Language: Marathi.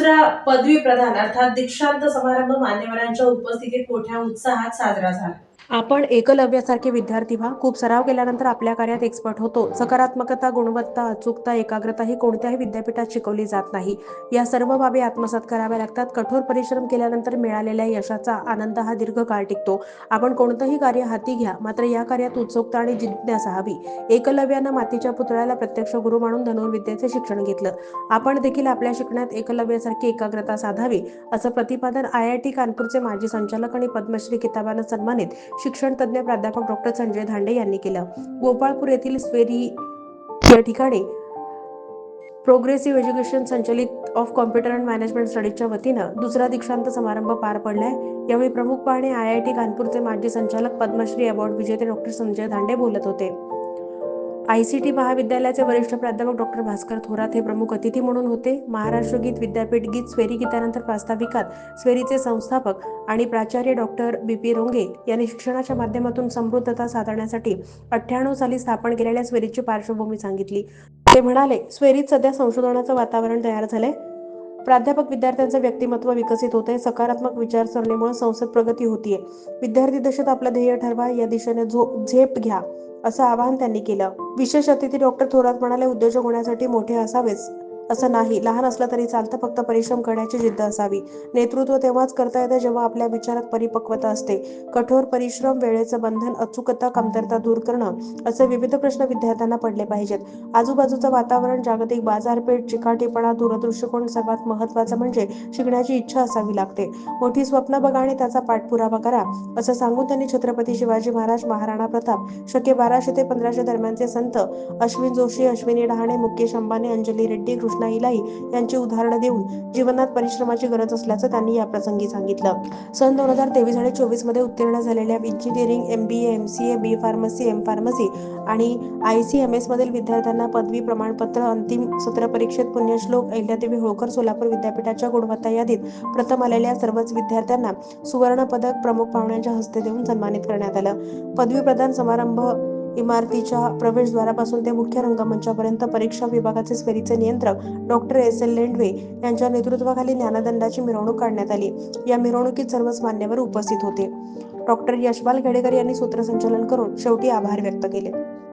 दुसरा पदवी प्रदान अर्थात दीक्षांत समारंभ मान्यवरांच्या उपस्थितीत मोठ्या उत्साहात साजरा झाला. आपण एकलव्यासारखे विद्यार्थी व्हा. खूप सराव केल्यानंतर आपल्या कार्यात एक्सपर्ट होतो. सकारात्मकता, गुणवत्ता, अचूकता, एकाग्रता ही कोणत्याही विद्यापीठात शिकवली जात नाही. या सर्व बाबी आत्मसात कराव्या लागतात. कठोर परिश्रम केल्यानंतर मिळालेल्या यशाचा आनंद हा दीर्घकाळ टिकतो. आपण कोणतंही कार्य हाती घ्या, मात्र या कार्यात उत्सुकता आणि जिज्ञासा हवी. एकलव्यानं मातीच्या पुतळ्याला प्रत्यक्ष गुरु मानून धनुर्विद्येचे शिक्षण घेतलं. आपण देखील आपल्या शिकण्यात एकलव्यासारखी एकाग्रता साधावी, असं प्रतिपादन IIT कानपूरचे माजी संचालक आणि पद्मश्री किताबानं सन्मानित शिक्षण तज्ज्ञ प्राध्यापक डॉ. संजय धांडे यांनी केलं. गोपाळपूर येथील स्वेरी या ठिकाणी प्रोग्रेसिव्ह एज्युकेशन संचलित ऑफ कॉम्प्युटर अँड मॅनेजमेंट स्टडीजच्या वतीनं दुसरा दीक्षांत समारंभ पार पडलाय. यावेळी प्रमुख पाहुणे IIT कानपूरचे माजी संचालक, पद्मश्री अवॉर्ड विजेते डॉ. संजय धांडे बोलत होते. ICT महाविद्यालयाचे वरिष्ठ प्राध्यापक डॉ. भास्कर थोरात हे प्रमुख अतिथी म्हणून होते. महाराष्ट्र गीत, विद्यापीठ गीत, स्वेरी गीतानंतर प्रास्ताविकात स्वेरीचे संस्थापक आणि प्राचार्य डॉ. BP रोंगे यांनी शिक्षणाच्या माध्यमातून समृद्धता साधण्यासाठी 98 साली स्थापन केलेल्या स्वेरीची पार्श्वभूमी सांगितली. ते म्हणाले, स्वेरीत सध्या संशोधनाचं वातावरण तयार झालंय. प्राध्यापक विद्यार्थ्यांचं व्यक्तिमत्व विकसित होतंय. सकारात्मक विचारसरणीमुळे संस्थेत प्रगती होतीये. विद्यार्थी दशेत आपलं ध्येय ठरवा, या दिशेने झेप घ्या, असं आवाहन त्यांनी केलं. विशेष अतिथी डॉ. थोरात म्हणाले, उद्योजक होण्यासाठी मोठे असावेच असं नाही, लहान असलं तरी चालतं, फक्त परिश्रम करण्याची जिद्द असावी. नेतृत्व तेव्हाच करता येतं जेव्हा आपल्या विचारात परिपक्वता असते. कठोर परिश्रम, वेळेचं बंधन, अचूकता, कमतरता दूर करणं असे विविध प्रश्न विद्यार्थ्यांना पडले पाहिजेत. आजूबाजूचं वातावरण, जागतिक बाजारपेठ, चिकाटीपणा, दूरदृष्टिकोन, सर्वात महत्त्वाचं म्हणजे शिकण्याची इच्छा असावी लागते. मोठी स्वप्न बघा आणि त्याचा पाठपुरावा करा, असं सांगून त्यांनी छत्रपती शिवाजी महाराज, महाराणा प्रताप, शके 1200 ते 1500 दरम्यानचे संत अश्विन जोशी, अश्विनी डहाणे, मुकेश अंबानी, अंजली रेड्डी, कृष्णा इलाई यांची उदाहरणं देऊन जीवनात परिश्रमाची गरज असल्याचं त्यांनी याप्रसंगी सांगितलं. सन 2023 आणि 24 मध्ये उत्तीर्ण झालेल्या engineering, MBA, MCA, B pharmacy, M pharmacy आणि ICMS मधील विद्यार्थ्यांना पदवी प्रमाणपत्र, अंतिम सत्र परीक्षेत पुण्यश्लोक अहिल्यादेवी होळकर सोलापूर विद्यापीठाच्या गुणवत्ता यादीत प्रथम आलेल्या सर्वच विद्यार्थ्यांना सुवर्ण पदक प्रमुख पाहुण्यांच्या हस्ते देऊन सन्मानित करण्यात आलं. पदवी प्रदान समारंभ इमारतीच्या प्रवेशद्वारापासून ते मुख्य रंगमंचापर्यंत परीक्षा विभागाचे स्वेरीचे नियंत्रक डॉ. SL लेंडवे यांच्या नेतृत्वाखाली ज्ञानदंडाची मिरवणूक काढण्यात आली. या मिरवणुकीत सर्वच मान्यवर उपस्थित होते. डॉ. यशपाल खेडेकर यांनी सूत्रसंचालन करून शेवटी आभार व्यक्त केले.